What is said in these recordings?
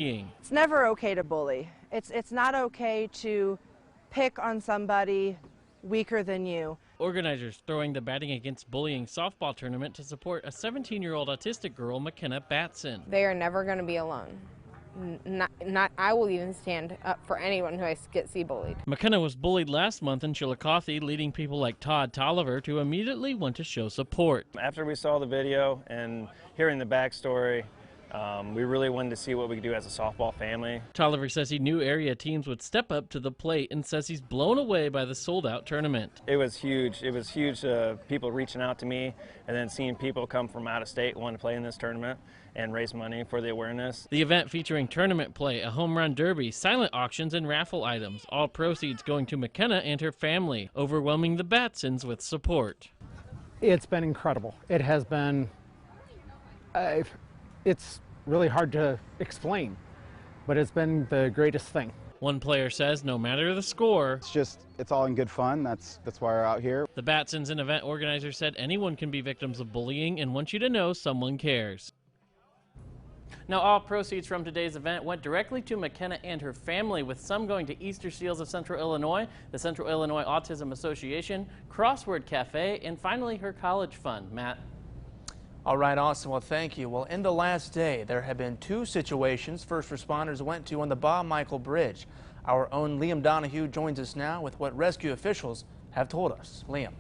It's never okay to bully. It's not okay to pick on somebody weaker than you. Organizers throwing the Batting Against Bullying softball tournament to support a 17-year-old autistic girl, McKenna Batson. They are never going to be alone. I will even stand up for anyone who I see bullied. McKenna was bullied last month in Chillicothe, leading people like Todd Tolliver to immediately want to show support. After we saw the video and hearing the backstory, we really wanted to see what we could do as a softball family. Tolliver says he knew area teams would step up to the plate and says he's blown away by the sold-out tournament. It was huge. It was huge, people reaching out to me and then seeing people come from out of state wanting to play in this tournament and raise money for the awareness. The event featuring tournament play, a home run derby, silent auctions, and raffle items. All proceeds going to McKenna and her family, overwhelming the Batsons with support. It's been incredible. It has been, it's really hard to explain, but it's been the greatest thing. One player says no matter the score, it's all in good fun. That's why we're out here. The Batsons and event organizer said anyone can be victims of bullying and want you to know someone cares. Now, all proceeds from today's event went directly to McKenna and her family, with some going to Easter Seals of Central Illinois, the Central Illinois Autism Association, Crossword Cafe, and finally her college fund. Matt. All right, Austin, well, thank you. Well, in the last day, there have been two situations first responders went to on the Bob Michael Bridge. Our own Liam Donahue joins us now with what rescue officials have told us. Liam.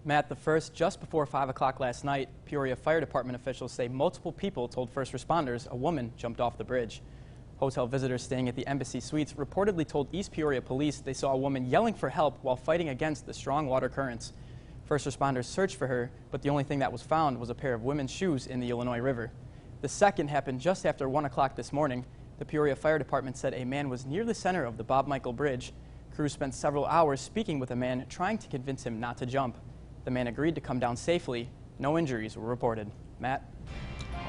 Matt, the first just before 5 o'clock last night, Peoria Fire Department officials say multiple people told first responders a woman jumped off the bridge. Hotel visitors staying at the Embassy Suites reportedly told East Peoria police they saw a woman yelling for help while fighting against the strong water currents. First responders searched for her, but the only thing that was found was a pair of women's shoes in the Illinois River. The second happened just after 1 o'clock this morning. The Peoria Fire Department said a man was near the center of the Bob Michael Bridge. Crews spent several hours speaking with a man, trying to convince him not to jump. The man agreed to come down safely. No injuries were reported. Matt?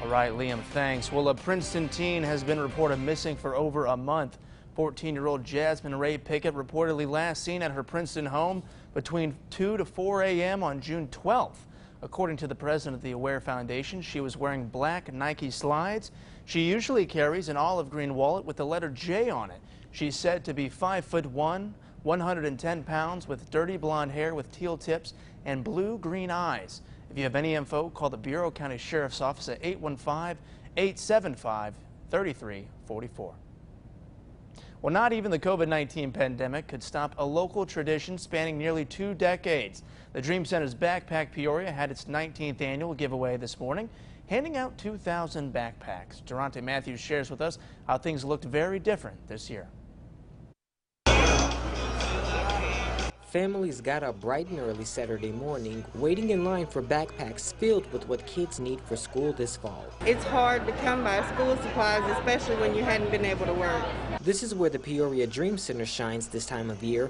All right, Liam, thanks. Well, a Princeton teen has been reported missing for over a month. 14-year-old Jasmine Ray Pickett reportedly last seen at her Princeton home between 2 to 4 a.m. on June 12th. According to the president of the Aware Foundation, she was wearing black Nike slides. She usually carries an olive green wallet with the letter J on it. She's said to be 5'1", 110 pounds, with dirty blonde hair with teal tips and blue-green eyes. If you have any info, call the Bureau County Sheriff's Office at 815-875-3344. Well, not even the COVID-19 pandemic could stop a local tradition spanning nearly 2 decades. The Dream Center's Backpack Peoria had its 19th annual giveaway this morning, handing out 2,000 backpacks. Durante Matthews shares with us how things looked very different this year. Families got up bright and early Saturday morning, waiting in line for backpacks filled with what kids need for school this fall. It's hard to come by school supplies, especially when you hadn't been able to work. This is where the Peoria Dream Center shines this time of year,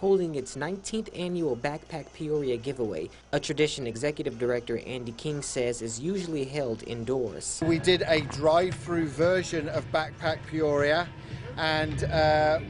holding its 19th annual Backpack Peoria giveaway, a tradition Executive Director Andy King says is usually held indoors. We did a drive-through version of Backpack Peoria, and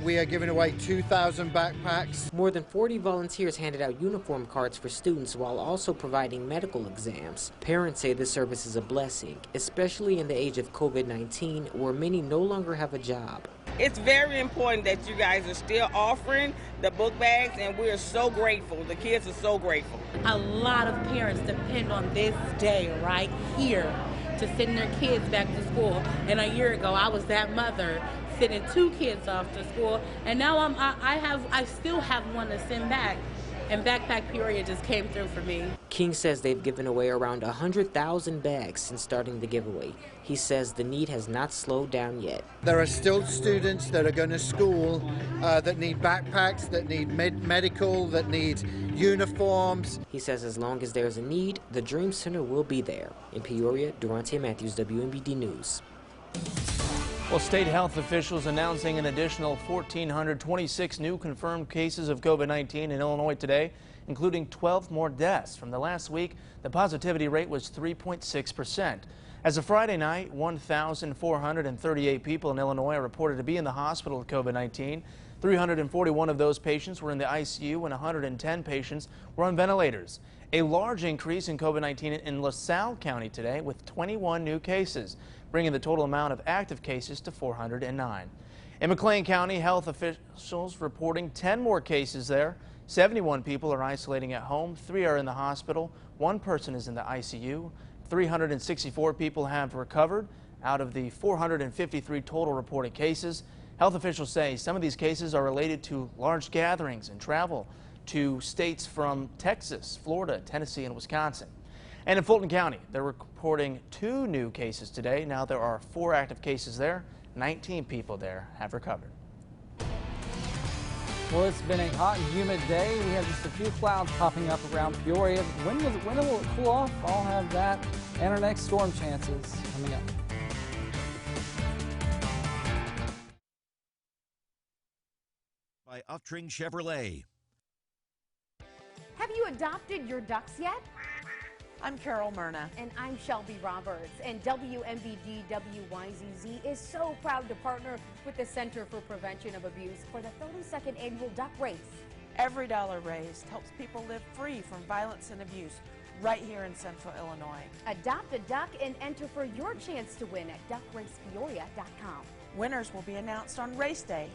we are giving away 2,000 backpacks. More than 40 volunteers handed out uniform cards for students while also providing medical exams. Parents say this service is a blessing, especially in the age of COVID-19, where many no longer have a job. It's very important that you guys are still offering the book bags, and we are so grateful. The kids are so grateful. A lot of parents depend on this day right here to send their kids back to school. And a year ago, I was that mother sending 2 kids off to school, and now I still have one to send back. And Backpack Peoria just came through for me. King says they've given away around 100,000 bags since starting the giveaway. He says the need has not slowed down yet. There are still students that are going to school that need backpacks, that need medical, that need uniforms. He says as long as there's a need, the Dream Center will be there. In Peoria, Durante Matthews, WMBD News. Well, state health officials announcing an additional 1,426 new confirmed cases of COVID-19 in Illinois today, including 12 more deaths. From the last week, the positivity rate was 3.6%. As of Friday night, 1,438 people in Illinois are reported to be in the hospital with COVID-19. 341 of those patients were in the ICU and 110 patients were on ventilators. A large increase in COVID-19 in LaSalle County today with 21 new cases, bringing the total amount of active cases to 409. In McLean County, health officials reporting 10 more cases there. 71 people are isolating at home, 3 are in the hospital, 1 person is in the ICU, 364 people have recovered out of the 453 total reported cases. Health officials say some of these cases are related to large gatherings and travel to states from Texas, Florida, Tennessee, and Wisconsin. And in Fulton County, they're reporting 2 new cases today. Now there are 4 active cases there. 19 people there have recovered. Well, it's been a hot and humid day. We have just a few clouds popping up around Peoria. When will it cool off? I'll have that and our next storm chances coming up. By Uftring Chevrolet. Have you adopted your ducks yet? I'm Carol Myrna. And I'm Shelby Roberts. And WMBD WYZZ is so proud to partner with the Center for Prevention of Abuse for the 32nd Annual Duck Race. Every dollar raised helps people live free from violence and abuse right here in Central Illinois. Adopt a duck and enter for your chance to win at duckracepeoria.com. Winners will be announced on race day.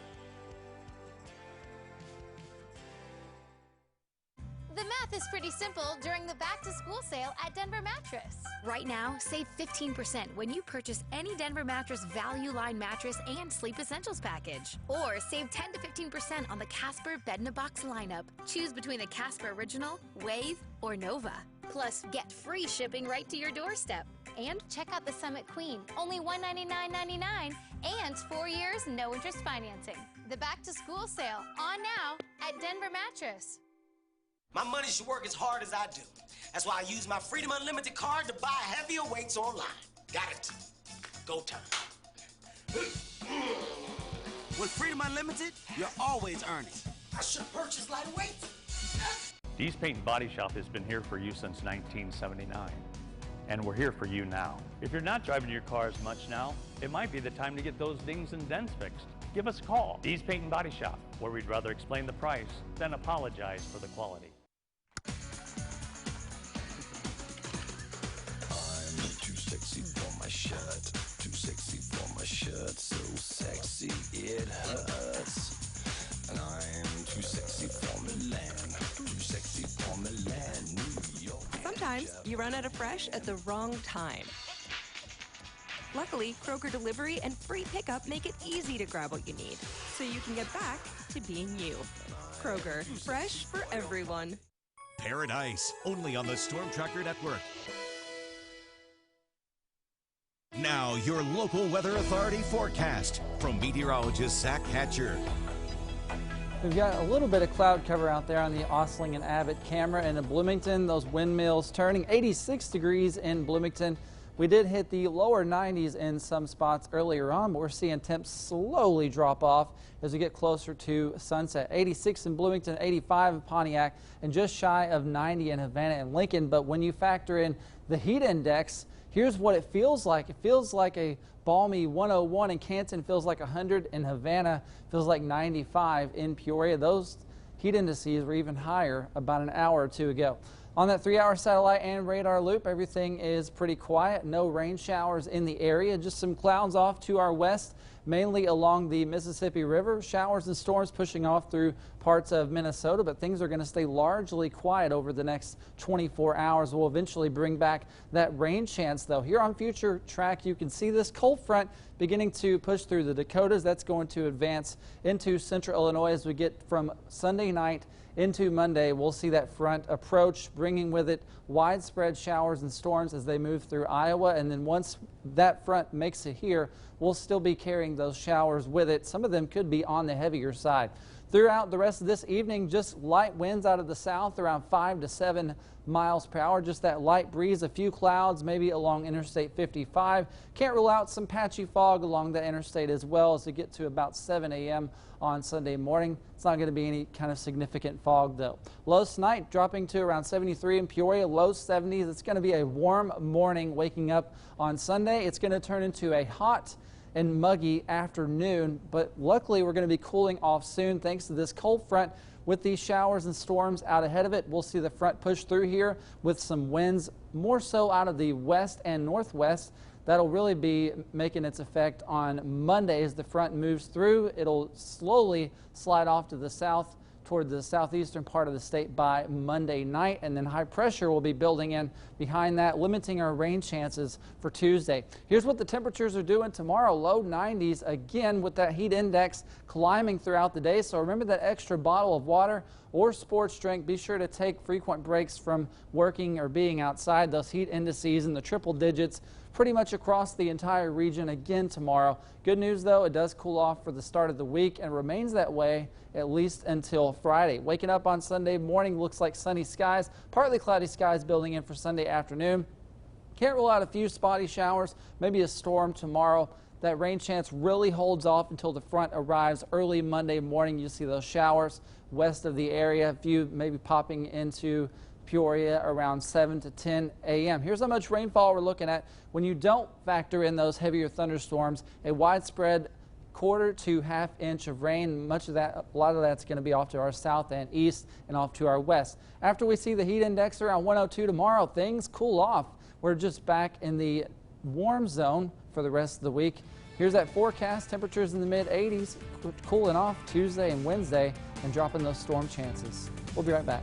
The math is pretty simple during the back-to-school sale at Denver Mattress. Right now, save 15% when you purchase any Denver Mattress Value Line mattress and Sleep Essentials package. Or save 10 to 15% on the Casper Bed-in-a-Box lineup. Choose between the Casper Original, Wave, or Nova. Plus, get free shipping right to your doorstep. And check out the Summit Queen, only $199.99, and 4 years, no interest financing. The back-to-school sale, on now at Denver Mattress. My money should work as hard as I do. That's why I use my Freedom Unlimited card to buy heavier weights online. Got it. Go time. With Freedom Unlimited, you're always earning. I should purchase lighter weights. Dee's Paint and Body Shop has been here for you since 1979. And we're here for you now. If you're not driving your car as much now, it might be the time to get those dings and dents fixed. Give us a call. Dee's Paint and Body Shop, where we'd rather explain the price than apologize for the quality. For my shirt, too sexy for my shirt, so sexy it hurts. And I'm too sexy for Milan, too sexy for Milan, New York. Sometimes you run out of fresh at the wrong time. Luckily, Kroger Delivery and free pickup make it easy to grab what you need, so you can get back to being you. Kroger, fresh for everyone. Paradise, only on the Storm Tracker Network. Now, your local weather authority forecast from meteorologist Zach Hatcher. We've got a little bit of cloud cover out there on the Osling and Abbott camera, and in Bloomington, those windmills turning 86 degrees in Bloomington. We did hit the lower 90s in some spots earlier on, but we're seeing temps slowly drop off as we get closer to sunset. 86 in Bloomington, 85 in Pontiac, and just shy of 90 in Havana and Lincoln. But when you factor in the heat index, here's what it feels like. It feels like a balmy 101 in Canton, feels like 100 in Havana, feels like 95 in Peoria. Those heat indices were even higher about an hour or two ago. On that 3-hour satellite and radar loop, everything is pretty quiet. No rain showers in the area, just some clouds off to our west, mainly along the Mississippi River. Showers and storms pushing off through parts of Minnesota, but things are going to stay largely quiet over the next 24 hours. We'll eventually bring back that rain chance, though. Here on Future Track, you can see this cold front beginning to push through the Dakotas. That's going to advance into central Illinois as we get from Sunday night into Monday. We'll see that front approach, bringing with it widespread showers and storms as they move through Iowa. And then once that front makes it here, we'll still be carrying those showers with it. Some of them could be on the heavier side. Throughout the rest of this evening, just light winds out of the south around 5 to 7 miles per hour. Just that light breeze, a few clouds maybe along Interstate 55. Can't rule out some patchy fog along the interstate as well as we get to about 7 a.m. on Sunday morning. It's not going to be any kind of significant fog, though. Lows tonight dropping to around 73 in Peoria, low 70s. It's going to be a warm morning waking up on Sunday. It's going to turn into a hot and muggy afternoon, but luckily we're going to be cooling off soon thanks to this cold front with these showers and storms out ahead of it. We'll see the front push through here with some winds more so out of the west and northwest. That'll really be making its effect on Monday as the front moves through. It'll slowly slide off to the south toward the southeastern part of the state by Monday night, and then high pressure will be building in behind that, limiting our rain chances for Tuesday. Here's what the temperatures are doing tomorrow. Low 90s again with that heat index climbing throughout the day. So remember that extra bottle of water or sports drink. Be sure to take frequent breaks from working or being outside. Those heat indices in the triple digits pretty much across the entire region again tomorrow. Good news though, it does cool off for the start of the week and remains that way at least until Friday. Waking up on Sunday morning looks like sunny skies, partly cloudy skies building in for Sunday afternoon. Can't rule out a few spotty showers, maybe a storm tomorrow. That rain chance really holds off until the front arrives early Monday morning. You see those showers west of the area, a few maybe popping into Peoria around 7 to 10 a.m. Here's how much rainfall we're looking at when you don't factor in those heavier thunderstorms. A widespread quarter to half inch of rain. Much of that, a lot of that's going to be off to our south and east and off to our west. After we see the heat index around 102 tomorrow, things cool off. We're just back in the warm zone for the rest of the week. Here's that forecast. Temperatures in the mid 80s, cooling off Tuesday and Wednesday and dropping those storm chances. We'll be right back.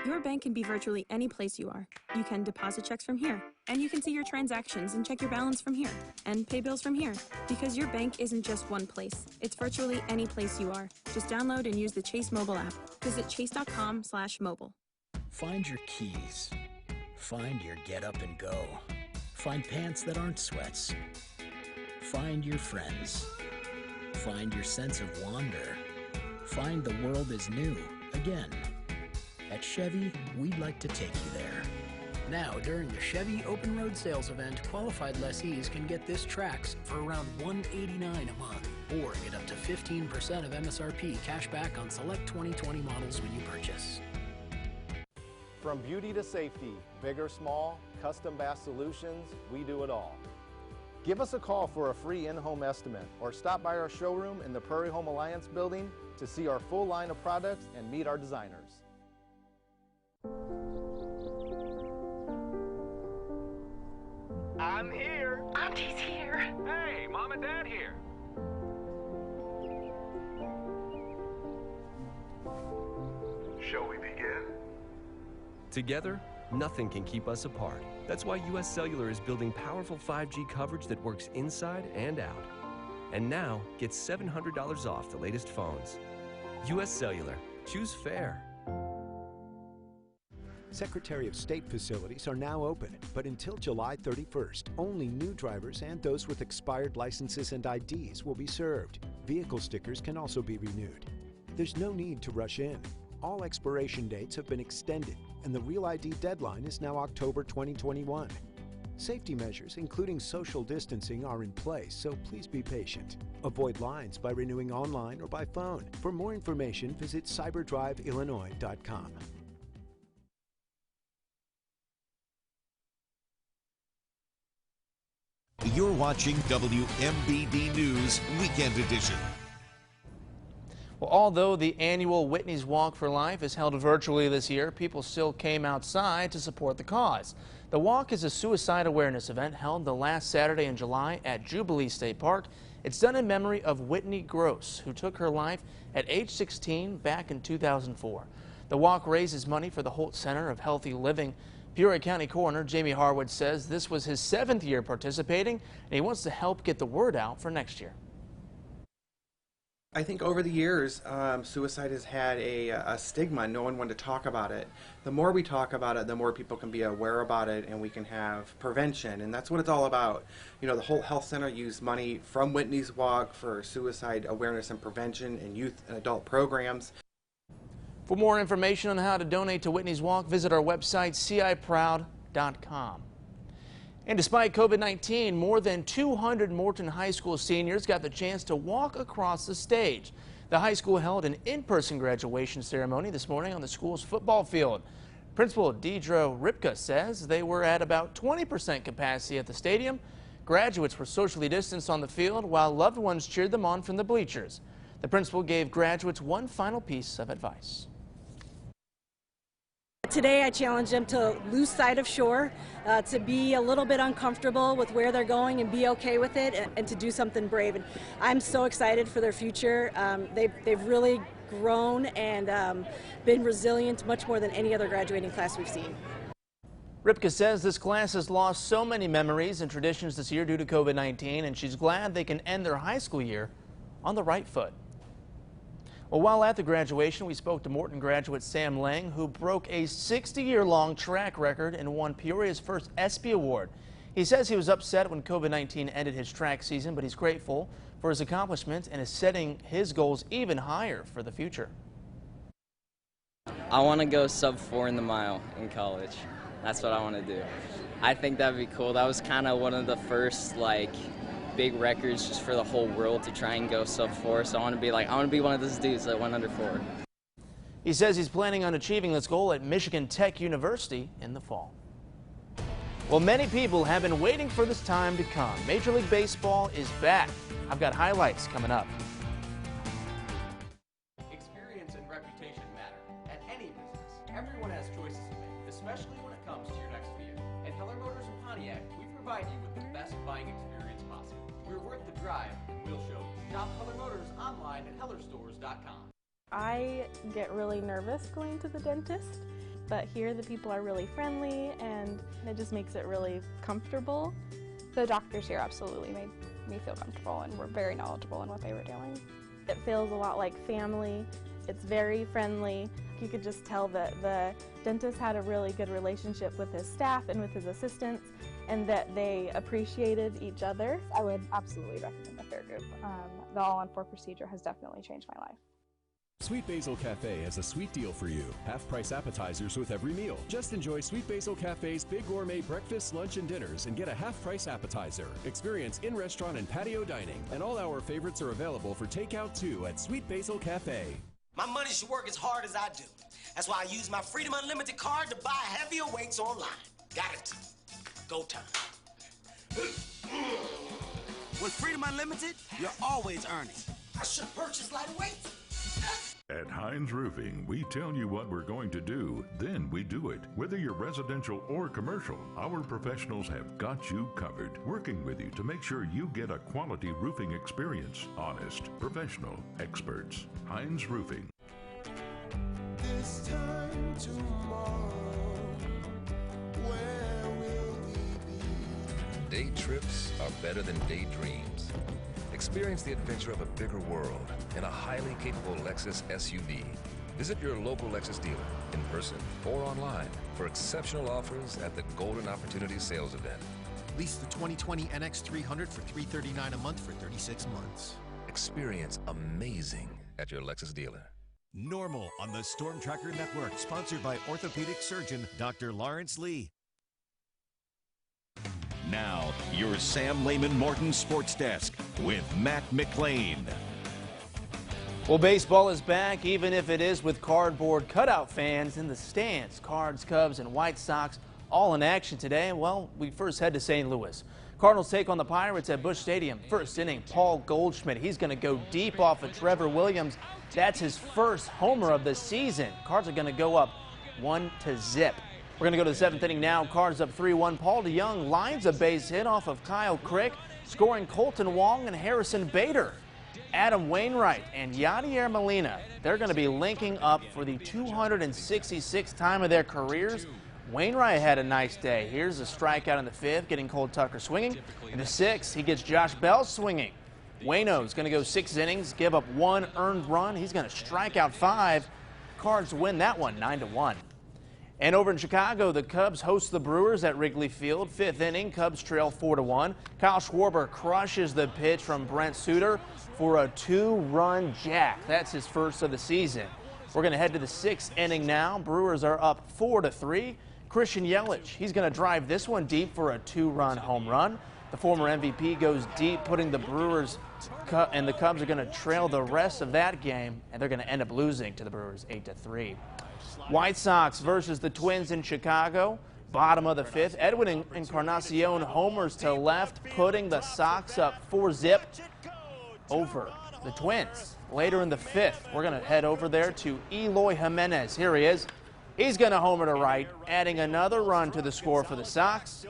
Your bank can be virtually any place you are. You can deposit checks from here, and you can see your transactions and check your balance from here, and pay bills from here. Because your bank isn't just one place. It's virtually any place you are. Just download and use the Chase mobile app. Visit chase.com/mobile. Find your keys. Find your get up and go. Find pants that aren't sweats. Find your friends. Find your sense of wonder. Find the world is new again. At Chevy, we'd like to take you there. Now, during the Chevy Open Road Sales event, qualified lessees can get this Trax for around $189 a month, or get up to 15% of MSRP cash back on select 2020 models when you purchase. From beauty to safety, big or small, custom bath solutions, we do it all. Give us a call for a free in-home estimate, or stop by our showroom in the Prairie Home Alliance building to see our full line of products and meet our designers. I'm here. Auntie's here. Hey, Mom and Dad here. Shall we begin? Together, nothing can keep us apart. That's why US Cellular is building powerful 5G coverage that works inside and out. And now, get $700 off the latest phones. US Cellular. Choose fair. Secretary of State facilities are now open, but until July 31st, only new drivers and those with expired licenses and IDs will be served. Vehicle stickers can also be renewed. There's no need to rush in. All expiration dates have been extended, and the Real ID deadline is now October 2021. Safety measures, including social distancing, are in place, so please be patient. Avoid lines by renewing online or by phone. For more information, visit cyberdriveillinois.com. You're watching WMBD News Weekend Edition. Well, although the annual Whitney's Walk for Life is held virtually this year, people still came outside to support the cause. The walk is a suicide awareness event held the last Saturday in July at Jubilee State Park. It's done in memory of Whitney Gross, who took her life at age 16 back in 2004. The walk raises money for the Holt Center of Healthy Living. Peoria County Coroner Jamie Harwood says this was his 7th year participating, and he wants to help get the word out for next year. I think over the years, suicide has had a stigma. No one wanted to talk about it. The more we talk about it, the more people can be aware about it, and we can have prevention, and that's what it's all about. You know, the Holt Health Center used money from Whitney's Walk for suicide awareness and prevention and youth and adult programs. For more information on how to donate to Whitney's Walk, visit our website, ciproud.com. And despite COVID-19, more than 200 Morton High School seniors got the chance to walk across the stage. The high school held an in-person graduation ceremony this morning on the school's football field. Principal Deidre Ripka says they were at about 20% capacity at the stadium. Graduates were socially distanced on the field while loved ones cheered them on from the bleachers. The principal gave graduates one final piece of advice. Today I challenge them to lose sight of shore, to be a little bit uncomfortable with where they're going and be okay with it, and to do something brave. And I'm so excited for their future. They've really grown and been resilient much more than any other graduating class we've seen. Ripka says this class has lost so many memories and traditions this year due to COVID-19, and she's glad they can end their high school year on the right foot. Well, while at the graduation, we spoke to Morton graduate Sam Lang, who broke a 60-year-long track record and won Peoria's first ESPY award. He says he was upset when COVID-19 ended his track season, but he's grateful for his accomplishments and is setting his goals even higher for the future. I want to go sub-4 in the mile in college. That's what I want to do. I think that'd be cool. That was kind of one of the first, big records just for the whole world to try and go sub-4. So I want to be one of those dudes that went under 4. He says he's planning on achieving this goal at Michigan Tech University in the fall. Well, many people have been waiting for this time to come. Major League Baseball is back. I've got highlights coming up. Experience and reputation matter at any business. Everyone has choices to make, especially when it comes to your next vehicle. At Heller Motors in Pontiac, we provide you with the best buying experience possible. We're worth the drive, and we'll show you. Shop Heller Motors online at hellerstores.com. I get really nervous going to the dentist, but here the people are really friendly and it just makes it really comfortable. The doctors here absolutely made me feel comfortable and were very knowledgeable in what they were doing. It feels a lot like family. It's very friendly. You could just tell that the dentist had a really good relationship with his staff and with his assistants, and that they appreciated each other. I would absolutely recommend the Fair Group. The all-on-4 procedure has definitely changed my life. Sweet Basil Cafe has a sweet deal for you. Half-price appetizers with every meal. Just enjoy Sweet Basil Cafe's big gourmet breakfast, lunch, and dinners and get a half-price appetizer. Experience in-restaurant and patio dining. And all our favorites are available for takeout too at Sweet Basil Cafe. My money should work as hard as I do. That's why I use my Freedom Unlimited card to buy heavier weights online. Got it. Go time. With Freedom Unlimited, you're always earning. I should purchase lighter weights. At Hines Roofing, we tell you what we're going to do, then we do it. Whether you're residential or commercial, our professionals have got you covered, working with you to make sure you get a quality roofing experience. Honest, professional, experts. Hines Roofing. This time tomorrow, where will we be? Day trips are better than daydreams. Experience the adventure of a bigger world in a highly capable Lexus SUV. Visit your local Lexus dealer in person or online for exceptional offers at the Golden Opportunity Sales Event. Lease the 2020 NX300 for $339 a month for 36 months. Experience amazing at your Lexus dealer. Normal on the Storm Tracker Network, sponsored by orthopedic surgeon Dr. Lawrence Lee. Now, your Sam Lehman Morton Sports Desk with Matt McLean. Well, baseball is back, even if it is with cardboard cutout fans in the stands. Cards, Cubs, and White Sox all in action today. Well, we first head to St. Louis. Cardinals take on the Pirates at Busch Stadium. First inning, Paul Goldschmidt. He's going to go deep off of Trevor Williams. That's his first homer of the season. Cards are going to go up 1-0. We're going to go to the seventh inning now. Cards up 3-1. Paul DeYoung lines a base hit off of Kyle Crick, scoring Colton Wong and Harrison Bader. Adam Wainwright and Yadier Molina, they're going to be linking up for the 266th time of their careers. Wainwright had a nice day. Here's a strikeout in the fifth, getting Cole Tucker swinging. In the sixth, he gets Josh Bell swinging. Waino's going to go 6 innings, give up 1 earned run. He's going to strike out 5. Cards win that one 9-1. And over in Chicago, the Cubs host the Brewers at Wrigley Field. 5th inning, Cubs trail 4-1. Kyle Schwarber crushes the pitch from Brent Suter for a 2-run jack. That's his first of the season. We're going to head to the 6th inning now. Brewers are up 4-3. Christian Yelich, he's going to drive this one deep for a 2-run home run. The former MVP goes deep, putting the Brewers, and the Cubs are going to trail the rest of that game, and they're going to end up losing to the Brewers 8-3. White Sox versus the Twins in Chicago. Bottom of the 5th. Edwin Encarnacion homers to left, putting the Sox up 4-0 over the Twins. Later in the 5th, we're going to head over there to Eloy Jimenez. Here he is. He's going to homer to right, adding another run to the score for the Sox.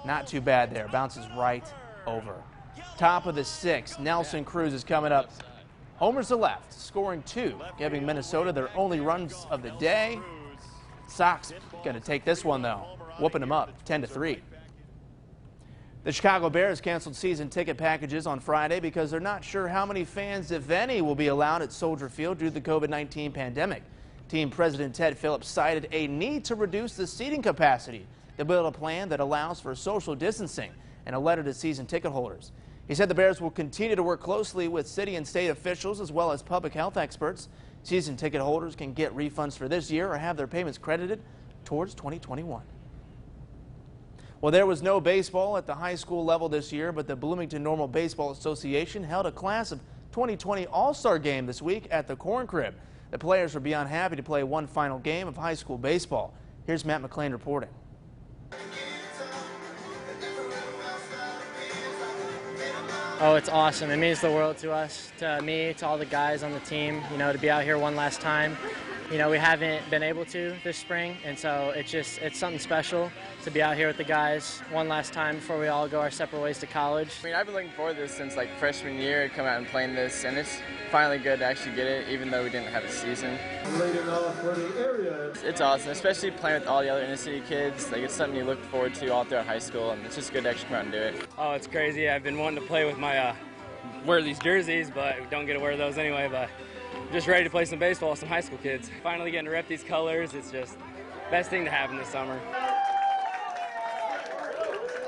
Not too bad there. Bounces right over. Top of the 6th, Nelson Cruz is coming up. Homers to left, scoring 2, giving Minnesota their only runs of the day. Sox going to take this one, though, whooping them up 10-3. The Chicago Bears canceled season ticket packages on Friday because they're not sure how many fans, if any, will be allowed at Soldier Field due to the COVID-19 pandemic. Team President Ted Phillips cited a need to reduce the seating capacity to build a plan that allows for social distancing in a letter to season ticket holders. He said the Bears will continue to work closely with city and state officials as well as public health experts. Season ticket holders can get refunds for this year or have their payments credited towards 2021. Well, there was no baseball at the high school level this year, but the Bloomington Normal Baseball Association held a class of 2020 All-Star game this week at the Corn Crib. The players were beyond happy to play one final game of high school baseball. Here's Matt McClean reporting. Oh, it's awesome. It means the world to us, to me, to all the guys on the team, to be out here one last time. We haven't been able to this spring, and so it's something special to be out here with the guys one last time before we all go our separate ways to college. I've been looking forward to this since freshman year, to come out and playing this, and it's finally good to actually get it, even though we didn't have a season. It's awesome, especially playing with all the other inner city kids. It's something you look forward to all throughout high school, and it's just good to actually come out and do it. Oh, it's crazy. I've been wanting to play with my wear these jerseys, but don't get to wear those anyway. But just ready to play some baseball with some high school kids. Finally getting to rep these colors, it's just best thing to happen this summer.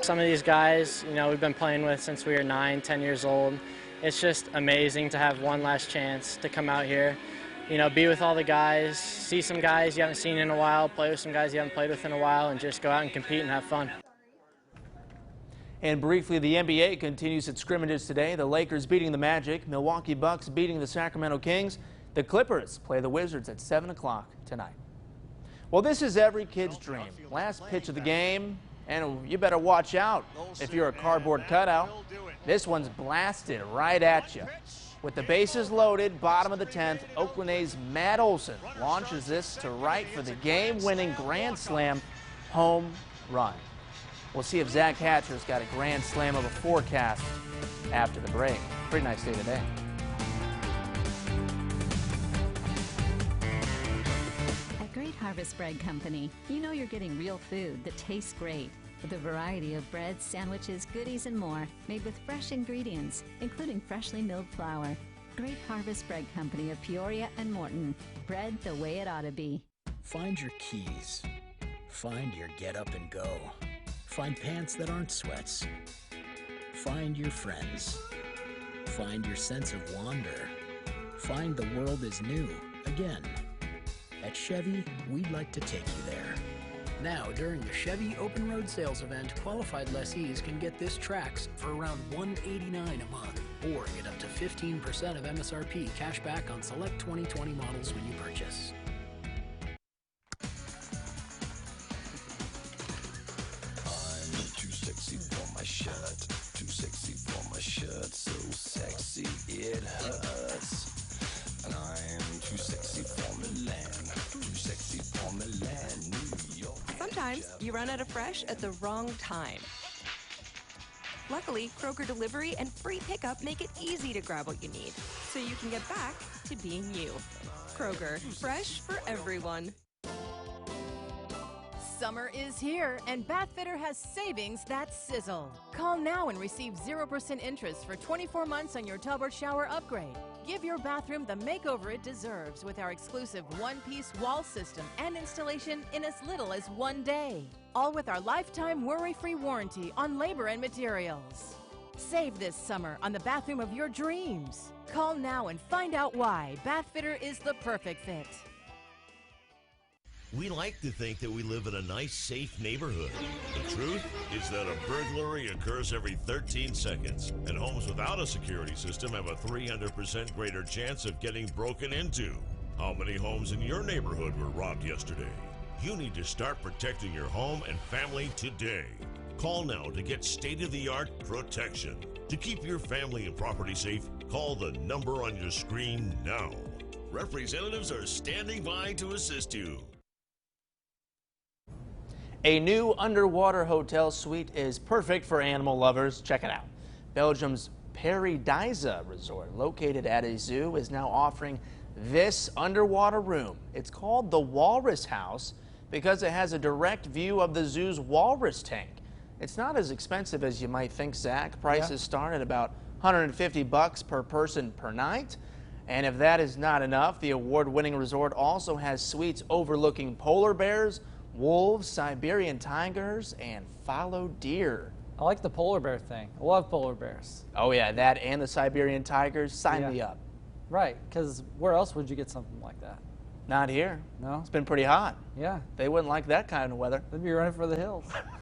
Some of these guys, we've been playing with since we were 9, 10 years old. It's just amazing to have one last chance to come out here, be with all the guys, see some guys you haven't seen in a while, play with some guys you haven't played with in a while, and just go out and compete and have fun. And briefly, the NBA continues its scrimmages today. The Lakers beating the Magic, Milwaukee Bucks beating the Sacramento Kings. The Clippers play the Wizards at 7 o'clock tonight. Well, this is every kid's dream. Last pitch of the game, and you better watch out if you're a cardboard cutout. This one's blasted right at you. With the bases loaded, bottom of the 10th, Oakland A's Matt Olson launches this to right for the game-winning grand slam home run. We'll see if Zach Hatcher's got a grand slam of a forecast after the break. Pretty nice day today. At Great Harvest Bread Company, you're getting real food that tastes great. With a variety of breads, sandwiches, goodies, and more, made with fresh ingredients, including freshly milled flour. Great Harvest Bread Company of Peoria and Morton. Bread the way it ought to be. Find your keys. Find your get up and go. Find pants that aren't sweats. Find your friends. Find your sense of wonder. Find the world is new again. At Chevy, we'd like to take you there. Now, during the Chevy Open Road Sales event, qualified lessees can get this Trax for around $189 a month, or get up to 15% of MSRP cash back on select 2020 models when you purchase. I'm too sexy for my shirt, too sexy for my shirt, so sexy it hurts. And I'm too sexy for Milan, too sexy for Milan, New York. Sometimes you run out of fresh at the wrong time. Luckily, Kroger delivery and free pickup make it easy to grab what you need, so you can get back to being you. Kroger, fresh for everyone. Summer is here, and Bathfitter has savings that sizzle. Call now and receive 0% interest for 24 months on your tub or shower upgrade. Give your bathroom the makeover it deserves with our exclusive one-piece wall system and installation in as little as 1 day. All with our lifetime worry-free warranty on labor and materials. Save this summer on the bathroom of your dreams. Call now and find out why Bathfitter is the perfect fit. We like to think that we live in a nice, safe neighborhood. The truth is that a burglary occurs every 13 seconds, and homes without a security system have a 300% greater chance of getting broken into. How many homes in your neighborhood were robbed yesterday? You need to start protecting your home and family today. Call now to get state-of-the-art protection. To keep your family and property safe, call the number on your screen now. Representatives are standing by to assist you. A new underwater hotel suite is perfect for animal lovers. Check it out. Belgium's Paradise Resort, located at a zoo, is now offering this underwater room. It's called the Walrus House because it has a direct view of the zoo's walrus tank. It's not as expensive as you might think, Zach. Prices start at about $150 per person per night. And if that is not enough, the award-winning resort also has suites overlooking polar bears, wolves, Siberian tigers, and fallow deer. I like the polar bear thing. I love polar bears. Oh yeah, that and the Siberian tigers. Sign me up. Right, because where else would you get something like that? Not here. No? It's been pretty hot. Yeah. They wouldn't like that kind of weather. They'd be running for the hills.